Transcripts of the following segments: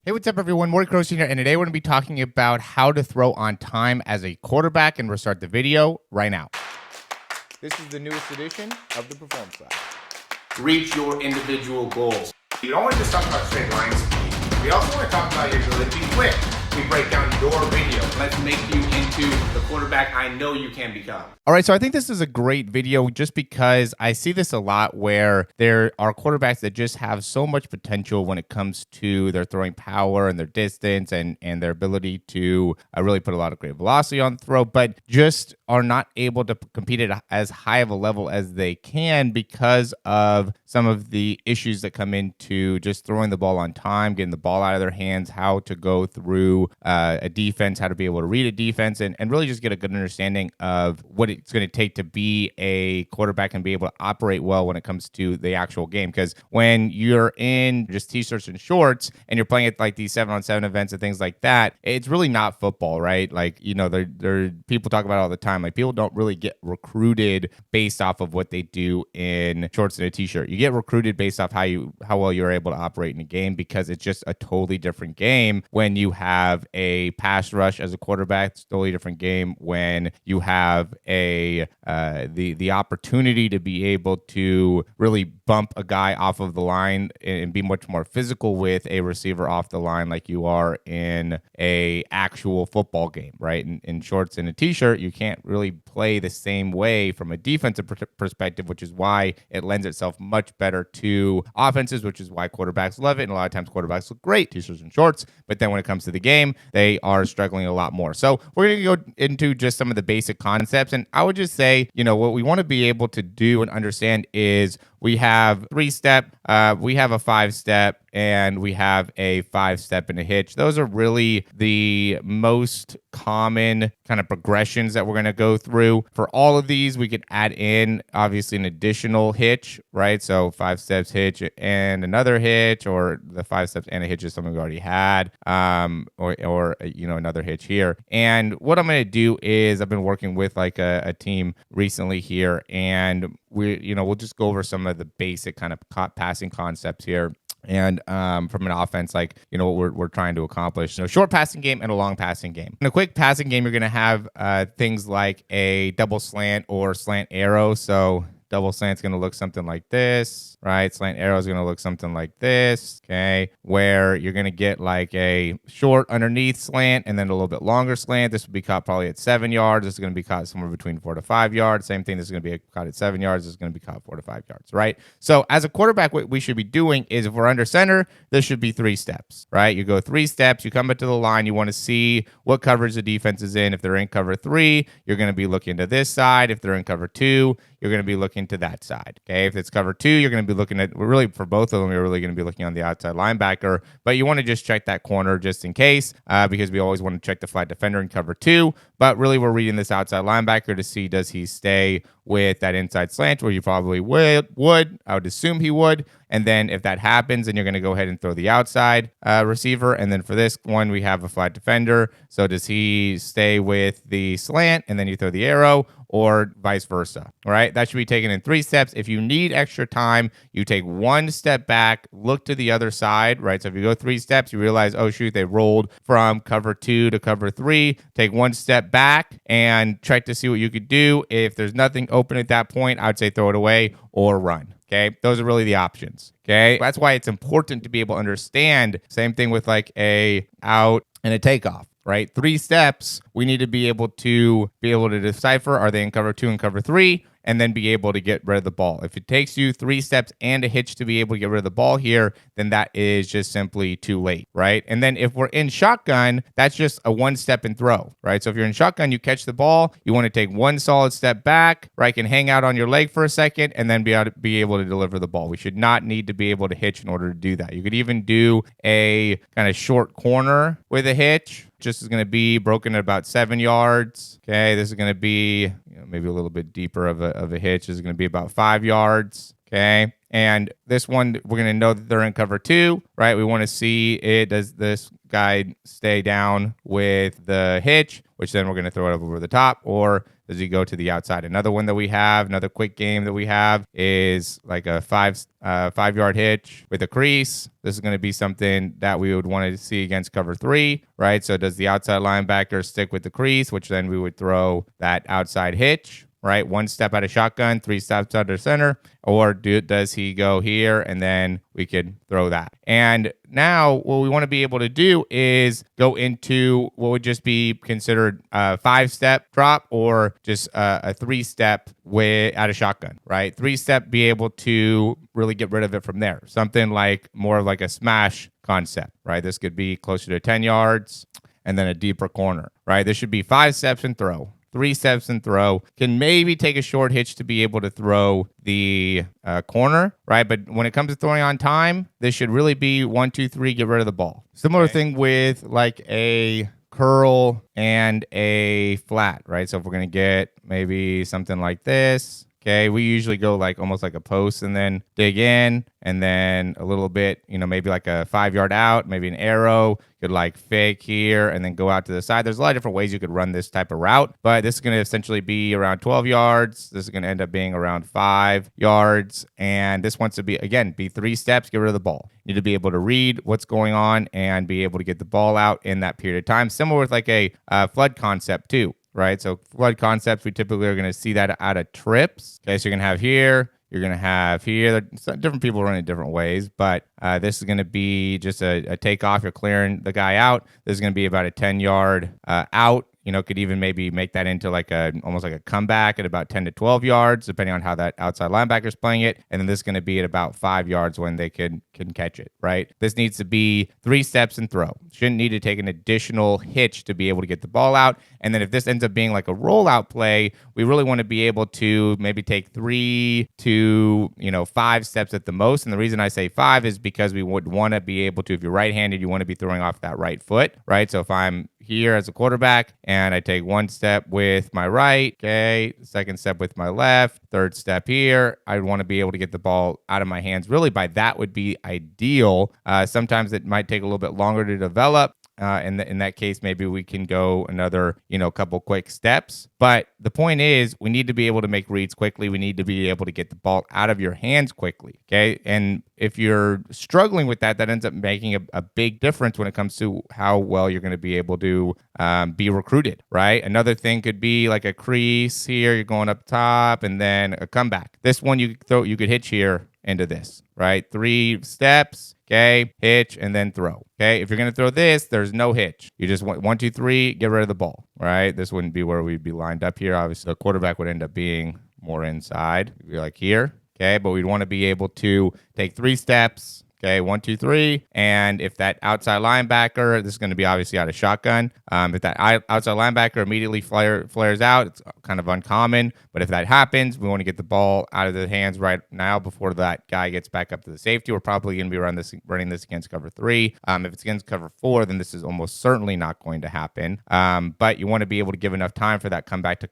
Hey, what's up, everyone? Morey Croson here, and today we're going to be talking about how to throw on time as a quarterback, and we'll start the video right now. This is the newest edition of the Performance Lab. Reach your individual goals. We don't want to just talk about straight line speed. We also want to talk about your ability to be quick. We break down your video. Let's make you into the quarterback I know you can become. All right, so I think this is a great video just because I see this a lot where there are quarterbacks that just have so much potential when it comes to their throwing power and their distance and their ability to really put a lot of great velocity on the throw, but just are not able to compete at as high of a level as they can because of some of the issues that come into just throwing the ball on time, getting the ball out of their hands, how to go through a defense, how to be able to read a defense, and really just get a good understanding of what it's going to take to be a quarterback and be able to operate well when it comes to the actual game. Because when you're in just t-shirts and shorts and you're playing at like these 7-on-7 events and things like that, it's really not football, right? Like, you know, there people talk about it all the time. Like, people don't really get recruited based off of what they do in shorts and a t-shirt. You get recruited based off how well you're able to operate in a game, because it's just a totally different game when you have a pass rush as a quarterback. It's a totally different game when you have the opportunity to be able to really bump a guy off of the line and be much more physical with a receiver off the line like you are in a actual football game, right? In shorts and a t-shirt, you can't really play the same way from a defensive perspective, which is why it lends itself much better to offenses, which is why quarterbacks love it. And a lot of times quarterbacks look great, t-shirts and shorts, but then when it comes to the game, they are struggling a lot more. So we're going to go into just some of the basic concepts. And I would just say, you know, what we want to be able to do and understand is we have 3-step, we have a 5-step, and we have a 5-step and a hitch. Those are really the most common kind of progressions that we're going to go through. For all of these, we could add in obviously an additional hitch, right? So 5 steps, hitch, and another hitch, or the 5 steps and a hitch is something we already had, or you know, another hitch here. And what I'm going to do is I've been working with like a team recently here, and we'll just go over some of the basic kind of passing concepts here. And from an offense, like, you know, what we're trying to accomplish. So short passing game and a long passing game. In a quick passing game, you're going to have things like a double slant or slant arrow. So double slant's going to look something like this, right? Slant arrow is going to look something like this, okay? Where you're going to get like a short underneath slant and then a little bit longer slant. This will be caught probably at 7 yards. This is going to be caught somewhere between 4 to 5 yards. Same thing, this is going to be caught at 7 yards. This is going to be caught 4 to 5 yards, right? So as a quarterback, what we should be doing is, if we're under center, this should be 3 steps, right? You go 3 steps, you come up to the line, you want to see what coverage the defense is in. If they're in cover 3, you're going to be looking to this side. If they're in cover 2, you're going to be looking to that side. Okay. If it's cover 2, you're going to be looking at, really for both of them, you're really going to be looking on the outside linebacker, but you want to just check that corner just in case, because we always want to check the flat defender in cover 2. But really, we're reading this outside linebacker to see, does he stay with that inside slant, where you probably would. I would assume he would. And then if that happens, then you're going to go ahead and throw the outside receiver. And then for this one, we have a flat defender. So does he stay with the slant and then you throw the arrow, or vice versa? All right. That should be taken in 3 steps. If you need extra time, you take 1 step back, look to the other side, right? So if you go 3 steps, you realize, oh, shoot, they rolled from cover 2 to cover 3. Take 1 step back and check to see what you could do. If there's nothing open at that point, I would say throw it away or run. Okay, those are really the options. Okay, that's why it's important to be able to understand. Same thing with like a out and a takeoff, right? 3 steps. We need to be able to decipher, are they in cover 2 and cover 3? And then be able to get rid of the ball. If it takes you 3 steps and a hitch to be able to get rid of the ball here, then that is just simply too late, right? And then if we're in shotgun, that's just a 1 step and throw, right? So if you're in shotgun, you catch the ball, you want to take 1 solid step back, right? Can hang out on your leg for a second and then be able to deliver the ball. We should not need to be able to hitch in order to do that. You could even do a kind of short corner with a hitch. Just is going to be broken at about 7 yards. Okay, this is going to be maybe a little bit deeper of a hitch. This is going to be about 5 yards. Okay, and this one, we're going to know that they're in cover 2, right? We want to see it. Does this guy stay down with the hitch, which then we're going to throw it over the top, or Does he go to the outside? Another one that we have, another quick game that we have is like a 5-yard hitch with a crease. This is going to be something that we would want to see against cover 3, right? So does the outside linebacker stick with the crease, which then we would throw that outside hitch, right? 1 step out of shotgun, 3 steps under center, or does he go here and then we could throw that? And now what we want to be able to do is go into what would just be considered a 5-step drop or just a 3-step out of shotgun, right? 3-step, be able to really get rid of it from there. Something like more of like a smash concept, right? This could be closer to 10 yards and then a deeper corner, right? This should be 5 steps and throw. 3 steps and throw. Can maybe take a short hitch to be able to throw the corner, right? But when it comes to throwing on time, this should really be 1, 2, 3, get rid of the ball. Similar thing with like a curl and a flat, right? So if we're going to get maybe something like this, okay, we usually go like almost like a post and then dig in and then a little bit, maybe like a 5-yard out, maybe an arrow. Could like fake here and then go out to the side. There's a lot of different ways you could run this type of route, but this is going to essentially be around 12 yards. This is going to end up being around 5 yards. And this wants to be, again, be 3 steps, get rid of the ball. You need to be able to read what's going on and be able to get the ball out in that period of time. Similar with like a flood concept too, right? So flood concepts, we typically are going to see that out of trips. Okay, so you're going to have here. You're going to have here, different people run it different ways, but this is going to be just a takeoff. You're clearing the guy out. This is going to be about a 10-yard out. Could even maybe make that into like almost like a comeback at about 10 to 12 yards, depending on how that outside linebacker is playing it. And then this is going to be at about 5 yards when they can catch it, right? This needs to be 3 steps and throw. Shouldn't need to take an additional hitch to be able to get the ball out. And then if this ends up being like a rollout play, we really want to be able to maybe take 3 to 5 steps at the most. And the reason I say 5 is because we would want to be able to, if you're right-handed, you want to be throwing off that right foot, right? So if I'm here as a quarterback and I take 1 step with my right, okay, 2nd step with my left, 3rd step here, I want to be able to get the ball out of my hands. Really, by that would be ideal. Sometimes it might take a little bit longer to develop. In that case, maybe we can go another, couple quick steps. But the point is, we need to be able to make reads quickly. We need to be able to get the ball out of your hands quickly. Okay. And if you're struggling with that, that ends up making a big difference when it comes to how well you're going to be able to be recruited, right? Another thing could be like a crease here. You're going up top and then a comeback. This one you could hitch here into this, right? 3 steps. Okay, hitch and then throw. Okay, if you're gonna throw this, there's no hitch. You just want 1, 2, 3, get rid of the ball. Right? This wouldn't be where we'd be lined up here. Obviously, the quarterback would end up being more inside. It'd be like here. Okay, but we'd want to be able to take 3 steps. Okay, 1, 2, 3. And if that outside linebacker, this is going to be obviously out of shotgun. If that outside linebacker immediately flares out, it's kind of uncommon. But if that happens, we want to get the ball out of the hands right now before that guy gets back up to the safety. We're probably going to be running this against cover 3. If it's against cover 4, then this is almost certainly not going to happen. But you want to be able to give enough time for that comeback to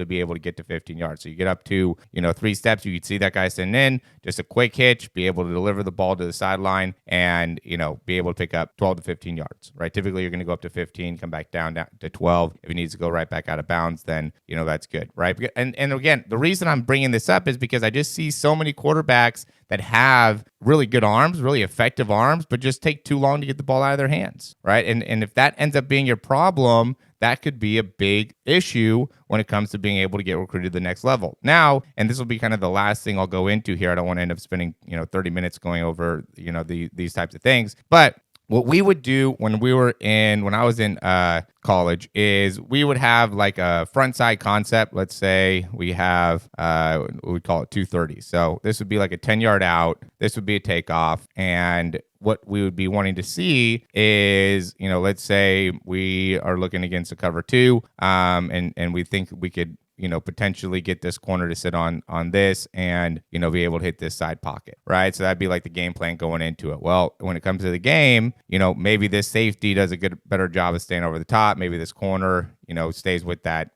be able to get to 15 yards. So you get up to, 3 steps, you can see that guy sitting in, just a quick hitch, be able to deliver the ball to the sideline and, be able to pick up 12 to 15 yards, right? Typically you're going to go up to 15, come back down to 12. If he needs to go right back out of bounds, then, that's good, right? And again, the reason I'm bringing this up is because I just see so many quarterbacks that have really good arms, really effective arms, but just take too long to get the ball out of their hands, right? And if that ends up being your problem, that could be a big issue when it comes to being able to get recruited to the next level. Now, and this will be kind of the last thing I'll go into here. I don't want to end up spending, 30 minutes going over, these types of things. But what we would do when I was in college is we would have like a front side concept. Let's say we have, we call it 230. So this would be like a 10-yard out. This would be a takeoff. And what we would be wanting to see is, let's say we are looking against a cover 2, and we think we could, potentially get this corner to sit on this and, be able to hit this side pocket, right? So that'd be like the game plan going into it. Well, when it comes to the game, maybe this safety does a better job of staying over the top. Maybe this corner, stays with that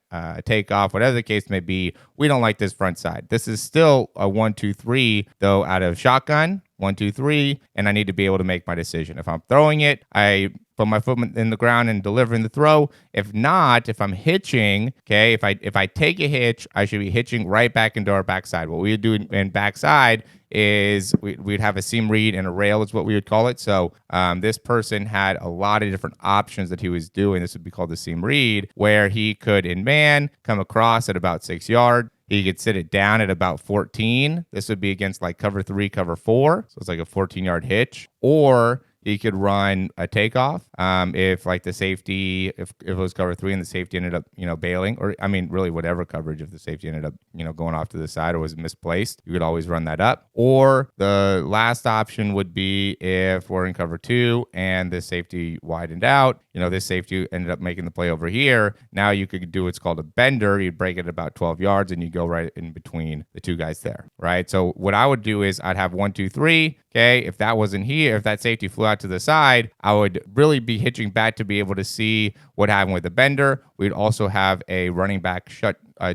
takeoff, whatever the case may be. We don't like this front side. This is still a 1, 2, 3 though out of shotgun, 1, 2, 3, and I need to be able to make my decision. If I'm throwing it, I put my foot in the ground and delivering the throw. If not, if I'm hitching, okay, if I take a hitch, I should be hitching right back into our backside. What we would do in backside is we'd have a seam read and a rail is what we would call it. So this person had a lot of different options that he was doing. This would be called the seam read, where he could in man come across at about 6 yards. He could sit it down at about 14. This would be against like cover 3, cover 4. So it's like a 14-yard hitch. Or he could run a takeoff if like the safety, if it was cover 3 and the safety ended up, bailing, or I mean, really whatever coverage, if the safety ended up, going off to the side or was misplaced, you could always run that up. Or the last option would be if we're in cover 2 and the safety widened out, this safety ended up making the play over here. Now you could do what's called a bender. You'd break it about 12 yards and you go right in between the two guys there, right? So what I would do is I'd have 1, 2, 3. Okay, if that wasn't here, if that safety flew out to the side, I would really be hitching back to be able to see what happened with the bender. We'd also have a running back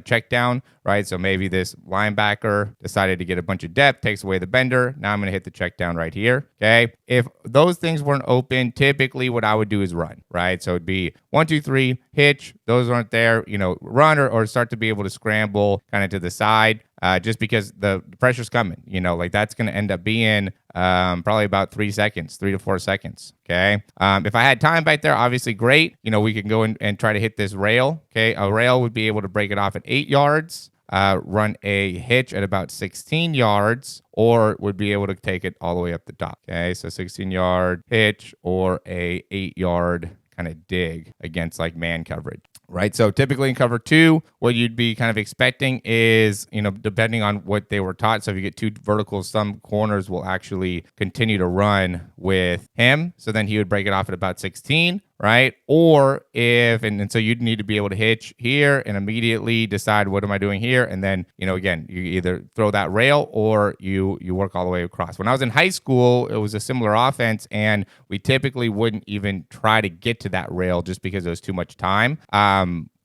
check down, right? So maybe this linebacker decided to get a bunch of depth, takes away the bender. Now I'm going to hit the check down right here. Okay. If those things weren't open, typically what I would do is run, right? So it'd be 1, 2, 3, hitch. Those aren't there, run or start to be able to scramble kind of to the side. Just because the pressure's coming, like that's going to end up being probably about 3 to 4 seconds. Okay. If I had time back there, obviously great. We can go and try to hit this rail. Okay. A rail would be able to break it off at 8 yards, run a hitch at about 16 yards, or would be able to take it all the way up the top. Okay. So 16-yard hitch or a 8-yard kind of dig against like man coverage. Right. So typically in cover 2, what you'd be kind of expecting is, depending on what they were taught. So if you get 2 verticals, some corners will actually continue to run with him. So then he would break it off at about 16. Right. Or and so you'd need to be able to hitch here and immediately decide, what am I doing here? And then, again, you either throw that rail or you work all the way across. When I was in high school, it was a similar offense, and we typically wouldn't even try to get to that rail just because it was too much time.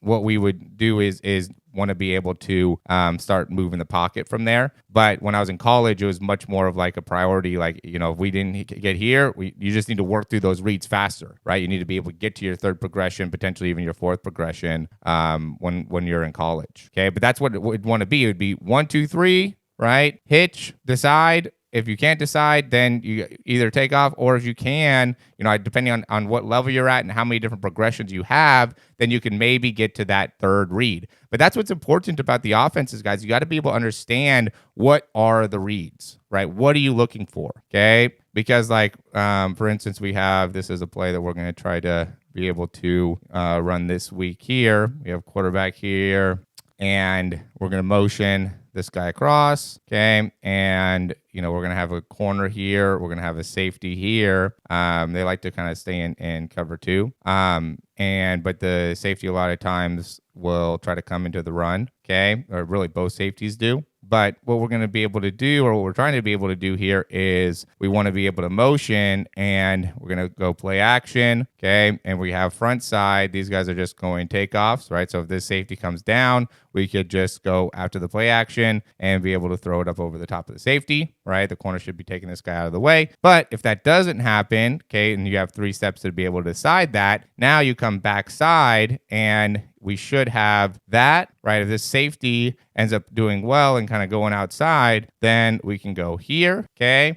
What we would do is want to be able to start moving the pocket from there. But when I was in college, it was much more of like a priority. Like, if we didn't get here, you just need to work through those reads faster, right? You need to be able to get to your 3rd progression, potentially even your 4th progression when you're in college. Okay, but that's what it would want to be. It would be 1, 2, 3, right? Hitch, decide. If you can't decide, then you either take off, or if you can, depending on what level you're at and how many different progressions you have, then you can maybe get to that 3rd read. But that's what's important about the offenses, guys. You got to be able to understand what are the reads, right? What are you looking for? Okay. Because for instance, this is a play that we're going to try to be able to run this week here. We have quarterback here, and we're going to motion this guy across, okay? And, we're going to have a corner here. We're going to have a safety here. They like to kind of stay in cover 2. But the safety a lot of times will try to come into the run, okay? Or really both safeties do. But what we're going to be able to do, or what we're trying to be able to do here, is we want to be able to motion, and we're going to go play action, okay? And we have front side. These guys are just going takeoffs, right? So if this safety comes down, we could just go after the play action and be able to throw it up over the top of the safety, right? The corner should be taking this guy out of the way. But if that doesn't happen, okay, and you have 3 steps to be able to decide that, now you come backside, and we should have that, right? If this safety ends up doing well and kind of going outside, then we can go here, okay?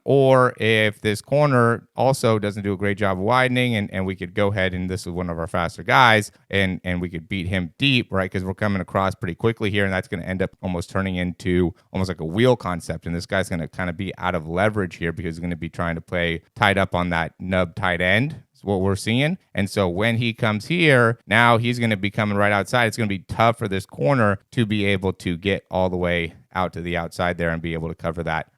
Or if this corner also doesn't do a great job of widening, and we could go ahead, and this is one of our faster guys, and we could beat him deep, right? Because we're coming across pretty quickly here, and that's going to end up almost turning into almost like a wheel concept. And this guy's going to kind of be out of leverage here because he's going to be trying to play tied up on that nub tight end. What we're seeing. And so when he comes here, now he's going to be coming right outside. It's going to be tough for this corner to be able to get all the way out to the outside there and be able to cover that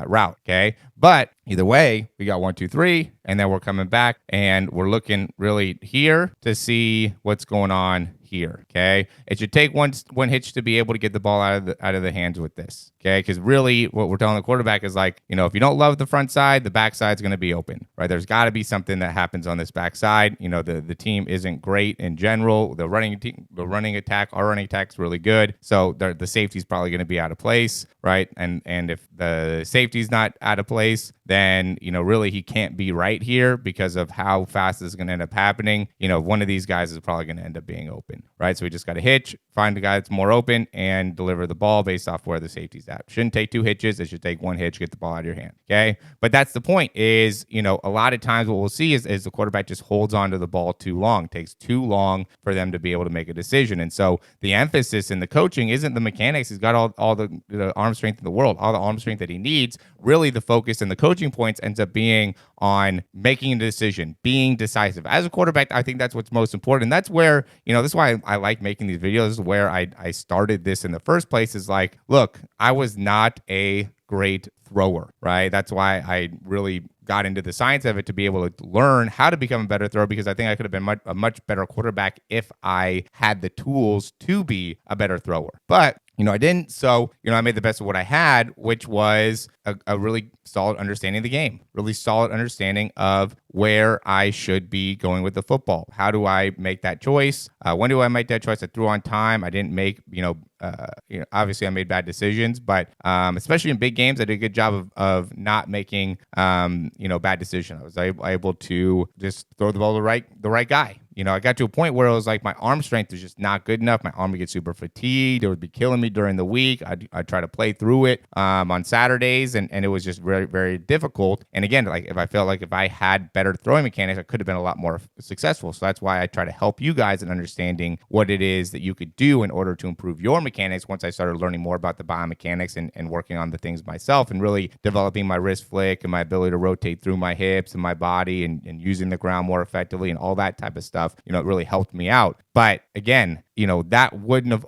route. Okay. But either way, we got 1, 2, 3, and then we're coming back and we're looking really here to see what's going on here. Okay, it should take one hitch to be able to get the ball out of the hands with this. Okay, because really, what we're telling the quarterback is like, if you don't love the front side, the back side's going to be open, right? There's got to be something that happens on this back side. The team isn't great in general. The running attack, our running attack's really good, so the safety's probably going to be out of place, right? And if the safety's not out of place, then really he can't be right here because of how fast this is going to end up happening. One of these guys is probably going to end up being open, right? So we just got to hitch, find the guy that's more open, and deliver the ball based off where the safety's at. Shouldn't take 2 hitches. It should take 1 hitch, get the ball out of your hand. Okay. But that's the point is, a lot of times what we'll see is the quarterback just holds on to the ball too long. It takes too long for them to be able to make a decision. And so the emphasis in the coaching isn't the mechanics. He's got all the arm strength in the world, all the arm strength that he needs. Really the focus and the coaching points ends up being on making a decision, being decisive. As a quarterback, I think that's what's most important. And that's where, this is why I like making these videos. This is where I started this in the first place, is like, look, I was not a great thrower, right? That's why I really got into the science of it, to be able to learn how to become a better thrower, because I think I could have been a much better quarterback if I had the tools to be a better thrower. But I didn't. So, I made the best of what I had, which was a really solid understanding of the game, really solid understanding of where I should be going with the football. How do I make that choice? When do I make that choice? I threw on time. I didn't make, obviously I made bad decisions, but especially in big games, I did a good job of not making, bad decisions. I was able to just throw the ball to the right guy. I got to a point where it was like my arm strength was just not good enough. My arm would get super fatigued. It would be killing me during the week. I'd try to play through it on Saturdays, and it was just very, very difficult. And again, like if I felt like if I had better throwing mechanics, I could have been a lot more successful. So that's why I try to help you guys in understanding what it is that you could do in order to improve your mechanics once I started learning more about the biomechanics and working on the things myself, and really developing my wrist flick and my ability to rotate through my hips and my body and using the ground more effectively and all that type of stuff. It really helped me out. But again, that wouldn't have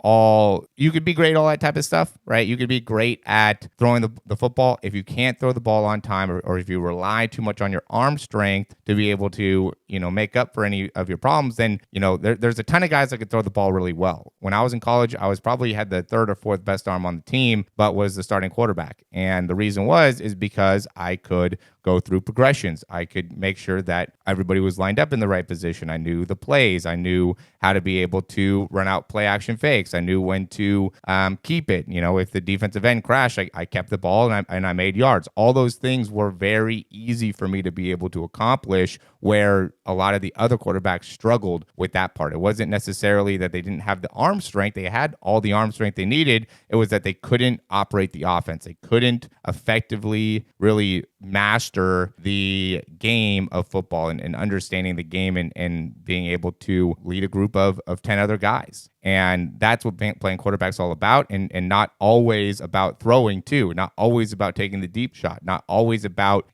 you could be great at all that type of stuff, right? You could be great at throwing the football. If you can't throw the ball on time, or if you rely too much on your arm strength to be able to, make up for any of your problems, then, there's a ton of guys that could throw the ball really well. When I was in college, I was probably had the 3rd or 4th best arm on the team, but was the starting quarterback. And the reason is because I could go through progressions. I could make sure that everybody was lined up in the right position. I knew the plays. I knew how to be able to run out play action fakes. I knew when to keep it. If the defensive end crashed, I kept the ball and I made yards. All those things were very easy for me to be able to accomplish, where a lot of the other quarterbacks struggled with that part. It wasn't necessarily that they didn't have the arm strength. They had all the arm strength they needed. It was that they couldn't operate the offense. They couldn't effectively really master the game of football and understanding the game and being able to lead a group of 10 other guys. And that's what playing quarterback's all about, and not always about throwing too, not always about taking the deep shot, not always about,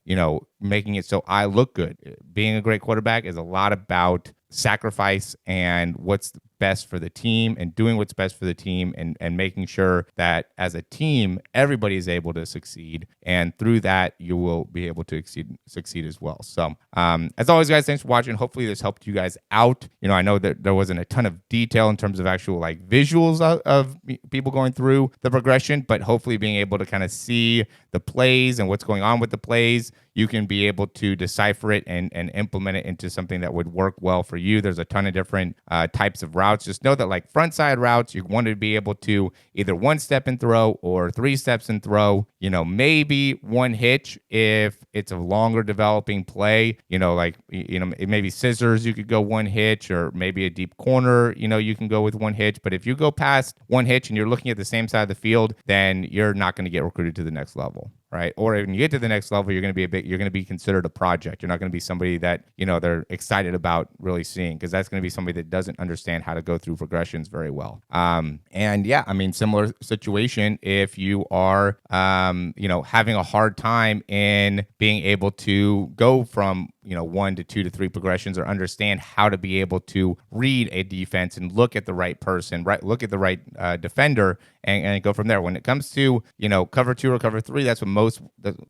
making it so I look good. Being a great quarterback is a lot about sacrifice and what's best for the team, and doing what's best for the team, and making sure that as a team, everybody is able to succeed. And through that, you will be able to succeed as well. So as always, guys, thanks for watching. Hopefully this helped you guys out. I know that there wasn't a ton of detail in terms of actual like visuals of people going through the progression, but hopefully being able to kind of see the plays and what's going on with the plays, you can be able to decipher it and implement it into something that would work well for you. There's a ton of different types of routes. Just know that like front side routes, you want to be able to either 1 step and throw or 3 steps and throw, maybe 1 hitch if it's a longer developing play, maybe scissors, you could go 1 hitch, or maybe a deep corner, you can go with 1 hitch. But if you go past 1 hitch and you're looking at the same side of the field, then you're not going to get recruited to the next level. Right. Or when you get to the next level, you're going to be considered a project. You're not going to be somebody that, they're excited about really seeing, because that's going to be somebody that doesn't understand how to go through progressions very well. And yeah, similar situation if you are, having a hard time in being able to go from, 1 to 2 to 3 progressions, or understand how to be able to read a defense and look at the right person, right? Look at the right defender, and go from there. When it comes to cover 2 or cover 3, that's what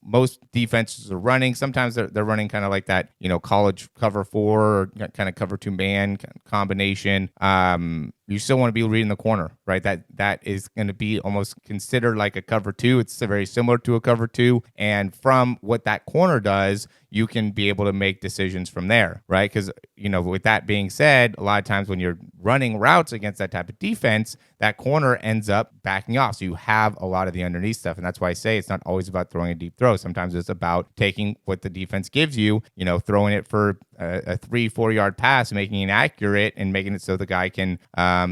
most defenses are running. Sometimes they're running kind of like that college cover 4 or kind of cover 2 man combination. You still want to be reading the corner, right? That is going to be almost considered like a cover 2. It's very similar to a cover 2, and from what that corner does, you can be able to make decisions from there, right? Because with that being said, a lot of times when you're running routes against that type of defense, that corner ends up backing off. So you have a lot of the underneath stuff. And that's why I say it's not always about throwing a deep throw. Sometimes it's about taking what the defense gives you, throwing it for a 3-4 yard pass, making it accurate and making it so the guy can,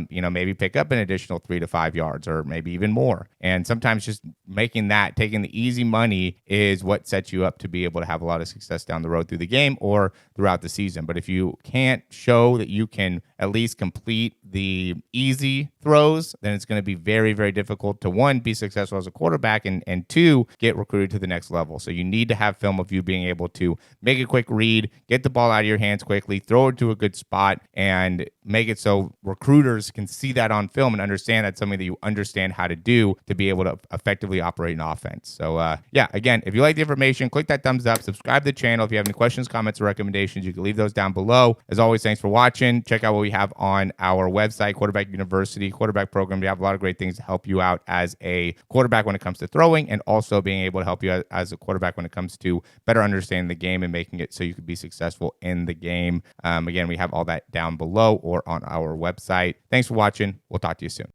maybe pick up an additional 3 to 5 yards or maybe even more. And sometimes just taking the easy money is what sets you up to be able to have a lot of success down the road through the game or throughout the season. But if you can't show that you can at least complete the easy throws, then it's going to be very, very difficult to, one, be successful as a quarterback, and two, get recruited to the next level. So you need to have film of you being able to make a quick read, get the ball out of your hands quickly, throw it to a good spot, and make it so recruiters can see that on film and understand that's something that you understand how to do to be able to effectively operate an offense. So again, if you like the information, click that thumbs up, subscribe to the channel. If you have any questions, comments, or recommendations, you can leave those down below. As always, thanks for watching. Check out what we have on our website, Quarterback University, quarterback program. We have a lot of great things to help you out as a quarterback when it comes to throwing, and also being able to help you as a quarterback when it comes to better understanding the game and making it so you could be successful in the game. Again, we have all that down below or on our website. Thanks for watching. We'll talk to you soon.